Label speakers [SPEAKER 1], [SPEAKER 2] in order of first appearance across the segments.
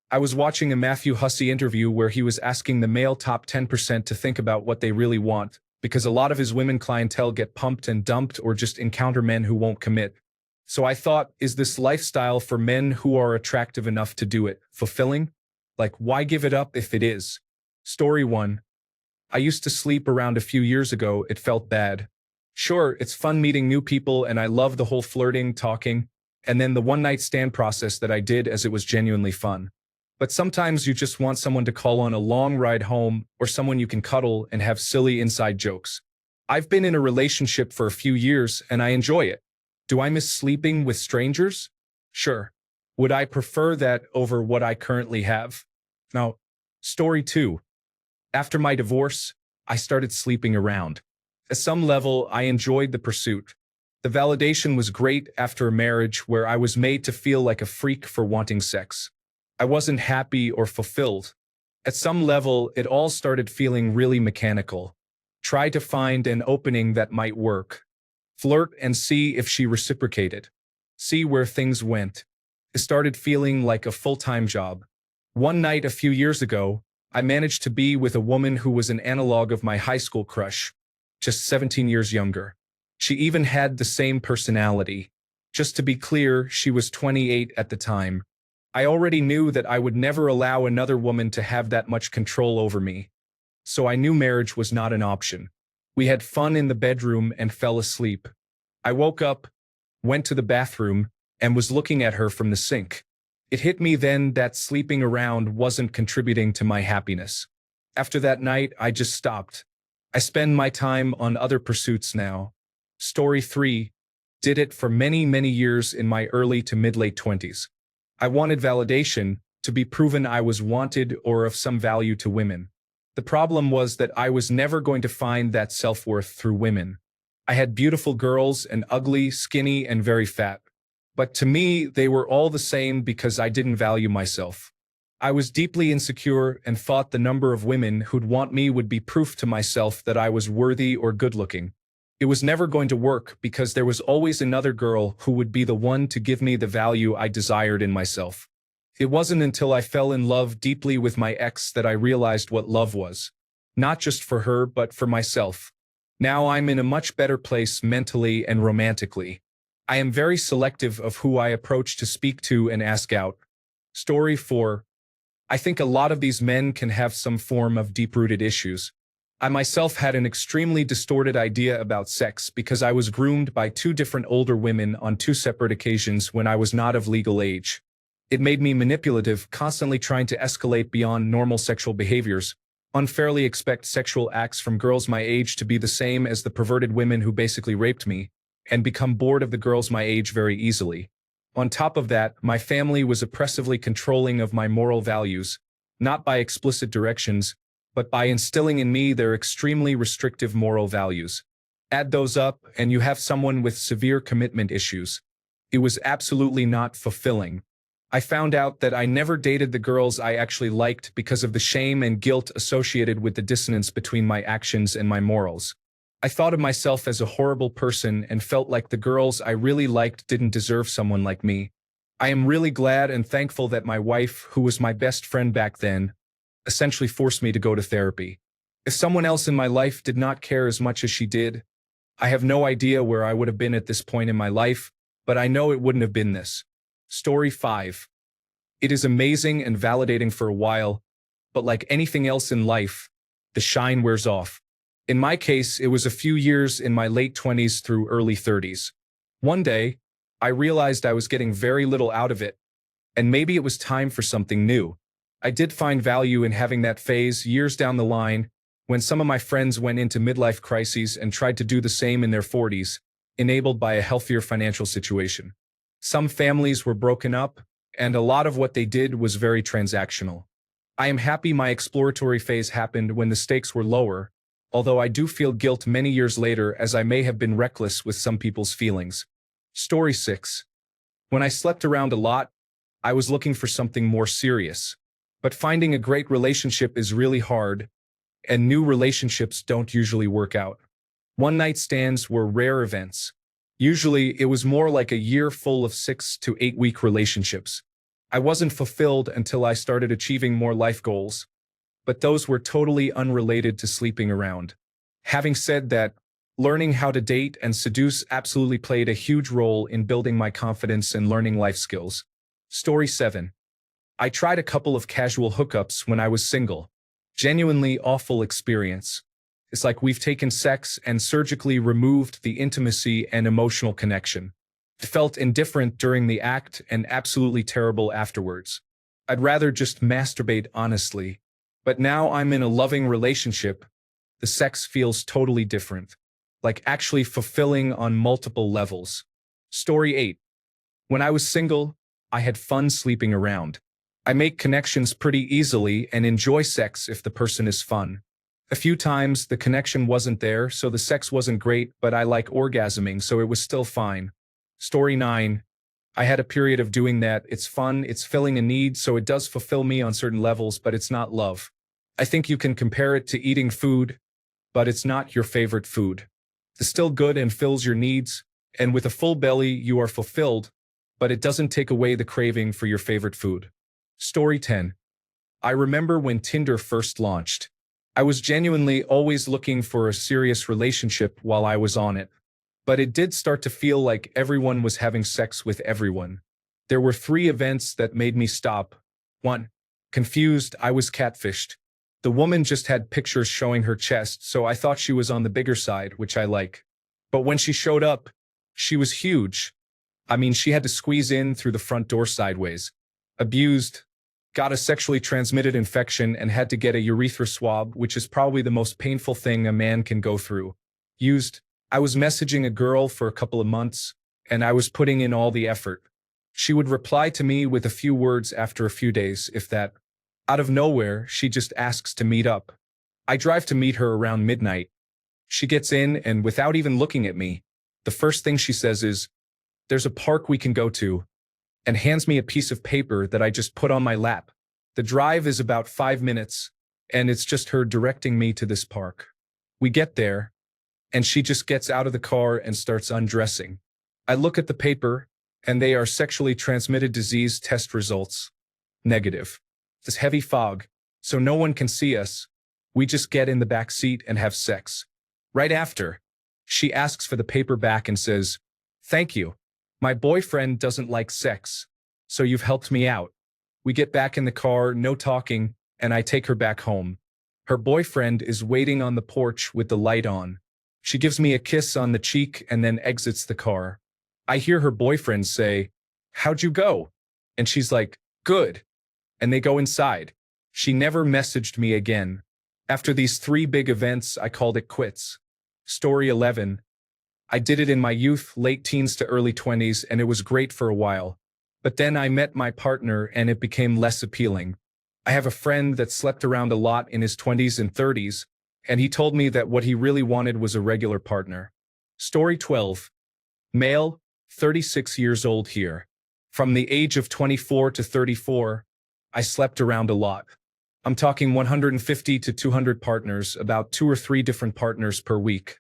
[SPEAKER 1] I was watching a Matthew Hussey interview where he was asking the male top 10% to think about what they really want, because a lot of his women clientele get pumped and dumped or just encounter men who won't commit. So I thought, is this lifestyle for men who are attractive enough to do it fulfilling? Like, why give it up if it is? Story 1. I used to sleep around a few years ago. It felt bad. Sure, it's fun meeting new people and I love the whole flirting, talking, and then the one-night stand process that I did as it was genuinely fun. But sometimes you just want someone to call on a long ride home or someone you can cuddle and have silly inside jokes. I've been in a relationship for a few years and I enjoy it. Do I miss sleeping with strangers? Sure. Would I prefer that over what I currently have? Now, story 2. After my divorce, I started sleeping around. At some level, I enjoyed the pursuit. The validation was great after a marriage where I was made to feel like a freak for wanting sex. I wasn't happy or fulfilled. At some level, it all started feeling really mechanical. Try to find an opening that might work. Flirt and see if she reciprocated. See where things went. It started feeling like a full-time job. One night a few years ago, I managed to be with a woman who was an analog of my high school crush, just 17 years younger. She even had the same personality. Just to be clear, she was 28 at the time. I already knew that I would never allow another woman to have that much control over me. So I knew marriage was not an option. We had fun in the bedroom and fell asleep. I woke up, went to the bathroom, and was looking at her from the sink. It hit me then that sleeping around wasn't contributing to my happiness. After that night, I just stopped. I spend my time on other pursuits now. Story 3. Did it for many, many years in my early to mid-late 20s. I wanted validation, to be proven I was wanted or of some value to women. The problem was that I was never going to find that self-worth through women. I had beautiful girls and ugly, skinny, and very fat. But to me, they were all the same because I didn't value myself. I was deeply insecure and thought the number of women who'd want me would be proof to myself that I was worthy or good-looking. It was never going to work because there was always another girl who would be the one to give me the value I desired in myself. It wasn't until I fell in love deeply with my ex that I realized what love was. Not just for her, but for myself. Now I'm in a much better place mentally and romantically. I am very selective of who I approach to speak to and ask out. Story 4. I think a lot of these men can have some form of deep-rooted issues. I myself had an extremely distorted idea about sex because I was groomed by 2 different older women on 2 separate occasions when I was not of legal age. It made me manipulative, constantly trying to escalate beyond normal sexual behaviors, unfairly expect sexual acts from girls my age to be the same as the perverted women who basically raped me, and become bored of the girls my age very easily. On top of that, my family was oppressively controlling of my moral values, not by explicit directions, but by instilling in me their extremely restrictive moral values. Add those up, and you have someone with severe commitment issues. It was absolutely not fulfilling. I found out that I never dated the girls I actually liked because of the shame and guilt associated with the dissonance between my actions and my morals. I thought of myself as a horrible person and felt like the girls I really liked didn't deserve someone like me. I am really glad and thankful that my wife, who was my best friend back then, essentially forced me to go to therapy. If someone else in my life did not care as much as she did, I have no idea where I would have been at this point in my life, but I know it wouldn't have been this. Story 5. It is amazing and validating for a while, but like anything else in life, the shine wears off. In my case, it was a few years in my late 20s through early 30s. One day, I realized I was getting very little out of it, and maybe it was time for something new. I did find value in having that phase years down the line when some of my friends went into midlife crises and tried to do the same in their 40s, enabled by a healthier financial situation. Some families were broken up, and a lot of what they did was very transactional. I am happy my exploratory phase happened when the stakes were lower, although I do feel guilt many years later as I may have been reckless with some people's feelings. Story 6. When I slept around a lot, I was looking for something more serious. But finding a great relationship is really hard, and new relationships don't usually work out. One-night stands were rare events. Usually, it was more like a year full of 6 to 8 week relationships. I wasn't fulfilled until I started achieving more life goals, but those were totally unrelated to sleeping around. Having said that, learning how to date and seduce absolutely played a huge role in building my confidence and learning life skills. Story 7. I tried a couple of casual hookups when I was single. Genuinely awful experience. It's like we've taken sex and surgically removed the intimacy and emotional connection. It felt indifferent during the act and absolutely terrible afterwards. I'd rather just masturbate honestly. But now I'm in a loving relationship. The sex feels totally different. Like actually fulfilling on multiple levels. Story 8. When I was single, I had fun sleeping around. I make connections pretty easily and enjoy sex if the person is fun. A few times the connection wasn't there, so the sex wasn't great, but I like orgasming, so it was still fine. Story 9. I had a period of doing that. It's fun, it's filling a need, so it does fulfill me on certain levels, but it's not love. I think you can compare it to eating food, but it's not your favorite food. It's still good and fills your needs, and with a full belly you are fulfilled, but it doesn't take away the craving for your favorite food. Story 10. I remember when Tinder first launched. I was genuinely always looking for a serious relationship while I was on it. But it did start to feel like everyone was having sex with everyone. There were 3 events that made me stop. 1. Confused, I was catfished. The woman just had pictures showing her chest, so I thought she was on the bigger side, which I like. But when she showed up, she was huge. I mean, she had to squeeze in through the front door sideways. Abused, got a sexually transmitted infection and had to get a urethra swab, which is probably the most painful thing a man can go through. Used, I was messaging a girl for a couple of months, and I was putting in all the effort. She would reply to me with a few words after a few days, if that. Out of nowhere, she just asks to meet up. I drive to meet her around midnight. She gets in, and without even looking at me, the first thing she says is, "There's a park we can go to," and hands me a piece of paper that I just put on my lap. The drive is about 5 minutes, and it's just her directing me to this park. We get there, and she just gets out of the car and starts undressing. I look at the paper, and they are sexually transmitted disease test results. Negative. This heavy fog, so no one can see us. We just get in the back seat and have sex. Right after, she asks for the paper back and says, "Thank you. My boyfriend doesn't like sex, so you've helped me out." We get back in the car, no talking, and I take her back home. Her boyfriend is waiting on the porch with the light on. She gives me a kiss on the cheek and then exits the car. I hear her boyfriend say, "How'd you go?" And she's like, "Good." And they go inside. She never messaged me again. After these 3 big events, I called it quits. Story 11. I did it in my youth, late teens to early 20s, and it was great for a while. But then I met my partner and it became less appealing. I have a friend that slept around a lot in his 20s and 30s, and he told me that what he really wanted was a regular partner. Story 12. Male, 36 years old here. From the age of 24 to 34, I slept around a lot. I'm talking 150 to 200 partners, about 2 or 3 different partners per week.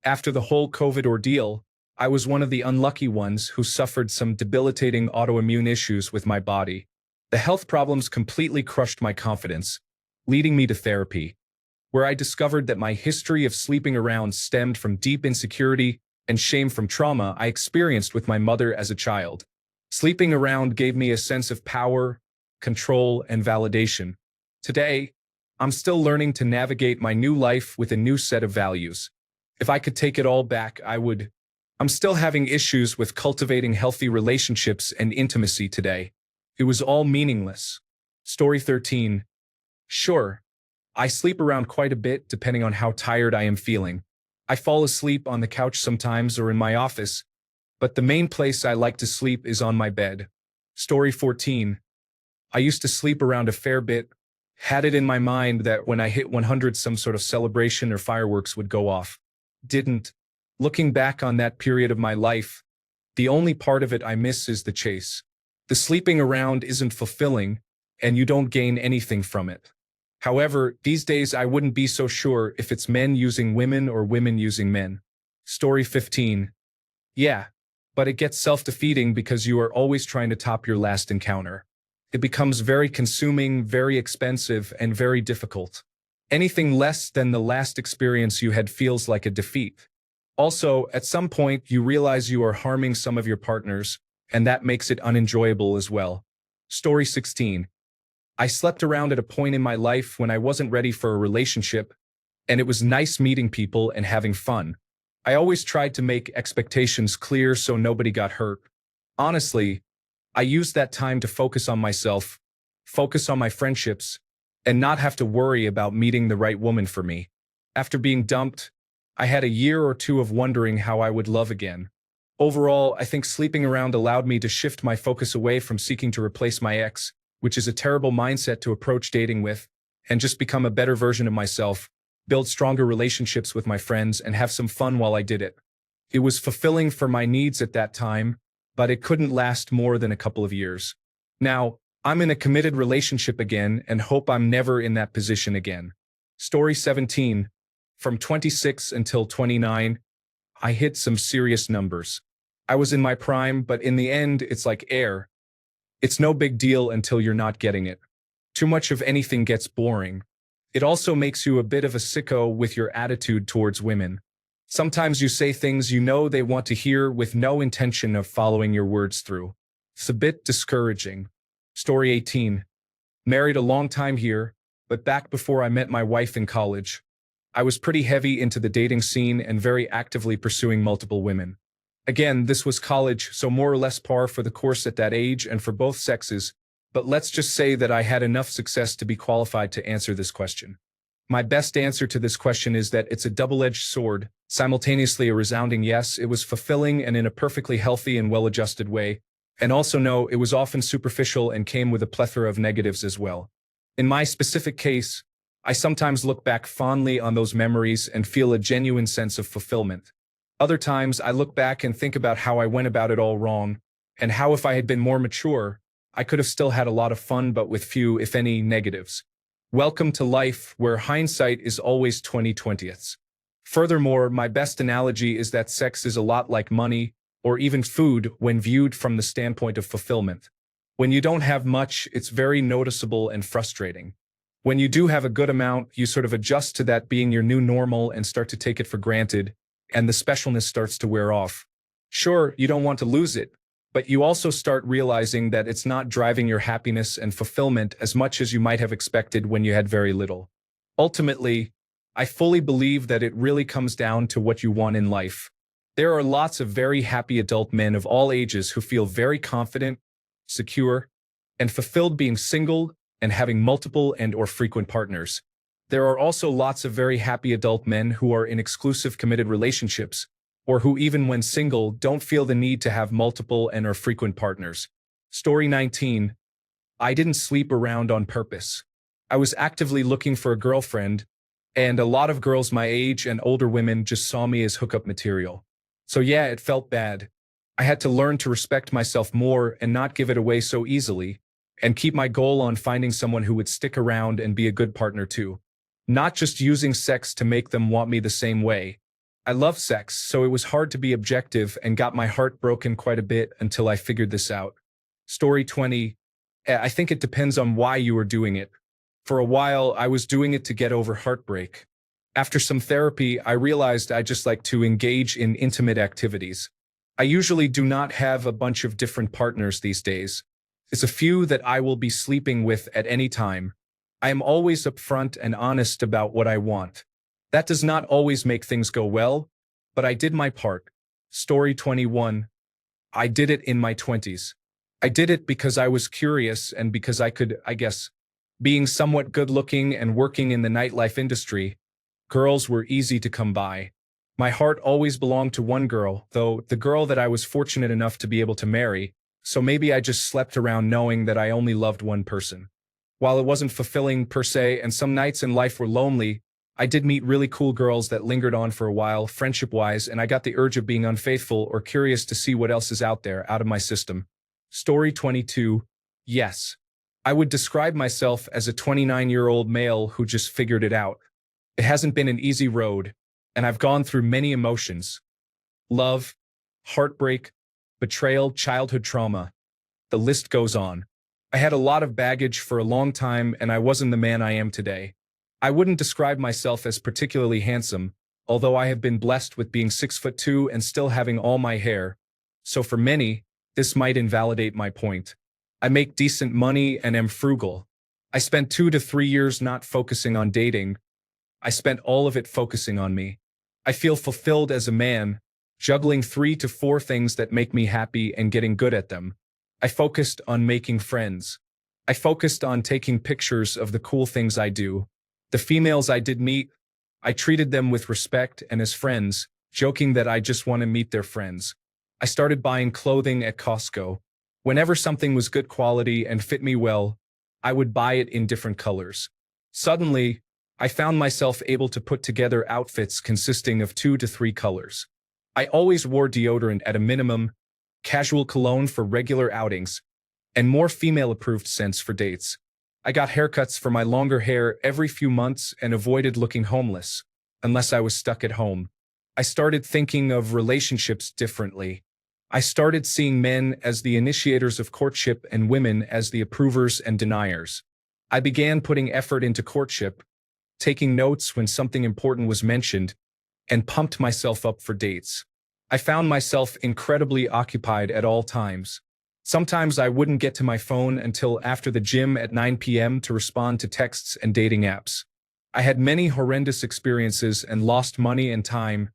[SPEAKER 1] After the whole COVID ordeal, I was one of the unlucky ones who suffered some debilitating autoimmune issues with my body. The health problems completely crushed my confidence, leading me to therapy, where I discovered that my history of sleeping around stemmed from deep insecurity and shame from trauma I experienced with my mother as a child. Sleeping around gave me a sense of power, control, and validation. Today, I'm still learning to navigate my new life with a new set of values. If I could take it all back, I would. I'm still having issues with cultivating healthy relationships and intimacy today. It was all meaningless. Story 13. Sure, I sleep around quite a bit depending on how tired I am feeling. I fall asleep on the couch sometimes or in my office, but the main place I like to sleep is on my bed. Story 14. I used to sleep around a fair bit, had it in my mind that when I hit 100 some sort of celebration or fireworks would go off. Didn't. Looking back on that period of my life, the only part of it I miss is the chase. The sleeping around isn't fulfilling, and you don't gain anything from it. However, these days I wouldn't be so sure if it's men using women or women using men. Story 15. Yeah, but it gets self-defeating because you are always trying to top your last encounter. It becomes very consuming, very expensive, and very difficult. Anything less than the last experience you had feels like a defeat. Also, at some point, you realize you are harming some of your partners, and that makes it unenjoyable as well. Story 16. I slept around at a point in my life when I wasn't ready for a relationship, and it was nice meeting people and having fun. I always tried to make expectations clear so nobody got hurt. Honestly, I used that time to focus on myself, focus on my friendships, and not have to worry about meeting the right woman for me. After being dumped, I had a year or two of wondering how I would love again. Overall, I think sleeping around allowed me to shift my focus away from seeking to replace my ex, which is a terrible mindset to approach dating with, and just become a better version of myself, build stronger relationships with my friends, and have some fun while I did it. It was fulfilling for my needs at that time, but it couldn't last more than a couple of years. Now, I'm in a committed relationship again and hope I'm never in that position again. Story 17. From 26 until 29, I hit some serious numbers. I was in my prime, but in the end, it's like air. It's no big deal until you're not getting it. Too much of anything gets boring. It also makes you a bit of a sicko with your attitude towards women. Sometimes you say things you know they want to hear with no intention of following your words through. It's a bit discouraging. Story 18. Married a long time here, but back before I met my wife in college. I was pretty heavy into the dating scene and very actively pursuing multiple women. Again, this was college, so more or less par for the course at that age and for both sexes, but let's just say that I had enough success to be qualified to answer this question. My best answer to this question is that it's a double-edged sword, simultaneously a resounding yes, it was fulfilling and in a perfectly healthy and well-adjusted way, and also no, it was often superficial and came with a plethora of negatives as well. In my specific case, I sometimes look back fondly on those memories and feel a genuine sense of fulfillment. Other times, I look back and think about how I went about it all wrong, and how if I had been more mature, I could have still had a lot of fun but with few, if any, negatives. Welcome to life, where hindsight is always 20/20ths. Furthermore, my best analogy is that sex is a lot like money, or even food, when viewed from the standpoint of fulfillment. When you don't have much, it's very noticeable and frustrating. When you do have a good amount, you sort of adjust to that being your new normal and start to take it for granted, and the specialness starts to wear off. Sure, you don't want to lose it, but you also start realizing that it's not driving your happiness and fulfillment as much as you might have expected when you had very little. Ultimately, I fully believe that it really comes down to what you want in life. There are lots of very happy adult men of all ages who feel very confident, secure, and fulfilled being single and having multiple and/or frequent partners. There are also lots of very happy adult men who are in exclusive committed relationships, or who even when single don't feel the need to have multiple and/or frequent partners. Story 19. I didn't sleep around on purpose. I was actively looking for a girlfriend, and a lot of girls my age and older women just saw me as hookup material. So yeah, it felt bad. I had to learn to respect myself more and not give it away so easily, and keep my goal on finding someone who would stick around and be a good partner too. Not just using sex to make them want me the same way. I love sex, so it was hard to be objective and got my heart broken quite a bit until I figured this out. Story 20. I think it depends on why you are doing it. For a while, I was doing it to get over heartbreak. After some therapy, I realized I just like to engage in intimate activities. I usually do not have a bunch of different partners these days. It's a few that I will be sleeping with at any time. I am always upfront and honest about what I want. That does not always make things go well, but I did my part. Story 21. I did it in my 20s. I did it because I was curious and because I could, being somewhat good-looking and working in the nightlife industry, girls were easy to come by. My heart always belonged to one girl, though, the girl that I was fortunate enough to be able to marry, so maybe I just slept around knowing that I only loved one person. While it wasn't fulfilling per se and some nights in life were lonely, I did meet really cool girls that lingered on for a while, friendship-wise, and I got the urge of being unfaithful or curious to see what else is out there, out of my system. Story 22. Yes. I would describe myself as a 29-year-old male who just figured it out. It hasn't been an easy road, and I've gone through many emotions. Love, heartbreak, betrayal, childhood trauma. The list goes on. I had a lot of baggage for a long time and I wasn't the man I am today. I wouldn't describe myself as particularly handsome, although I have been blessed with being 6'2" and still having all my hair. So for many, this might invalidate my point. I make decent money and am frugal. I spent 2 to 3 years not focusing on dating. I spent all of it focusing on me. I feel fulfilled as a man, juggling 3 to 4 things that make me happy and getting good at them. I focused on making friends. I focused on taking pictures of the cool things I do. The females I did meet, I treated them with respect and as friends, joking that I just want to meet their friends. I started buying clothing at Costco. Whenever something was good quality and fit me well, I would buy it in different colors. Suddenly, I found myself able to put together outfits consisting of 2 to 3 colors. I always wore deodorant at a minimum, casual cologne for regular outings, and more female-approved scents for dates. I got haircuts for my longer hair every few months and avoided looking homeless, unless I was stuck at home. I started thinking of relationships differently. I started seeing men as the initiators of courtship and women as the approvers and deniers. I began putting effort into courtship, taking notes when something important was mentioned, and pumped myself up for dates. I found myself incredibly occupied at all times. Sometimes I wouldn't get to my phone until after the gym at 9 p.m. to respond to texts and dating apps. I had many horrendous experiences and lost money and time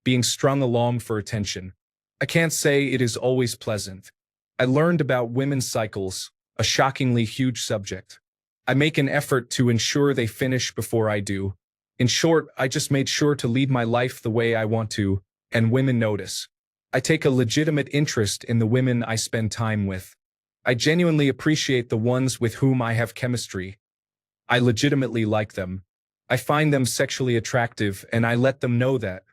[SPEAKER 1] being strung along for attention. I can't say it is always pleasant. I learned about women's cycles, a shockingly huge subject. I make an effort to ensure they finish before I do. In short, I just made sure to lead my life the way I want to, and women notice. I take a legitimate interest in the women I spend time with. I genuinely appreciate the ones with whom I have chemistry. I legitimately like them. I find them sexually attractive and I let them know that.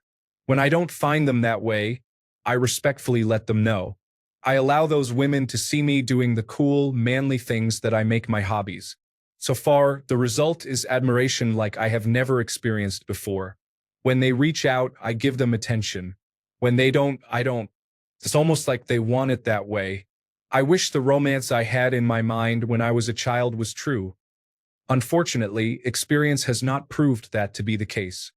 [SPEAKER 1] When I don't find them that way, I respectfully let them know. I allow those women to see me doing the cool, manly things that I make my hobbies. So far, the result is admiration like I have never experienced before. When they reach out, I give them attention. When they don't, I don't. It's almost like they want it that way. I wish the romance I had in my mind when I was a child was true. Unfortunately, experience has not proved that to be the case.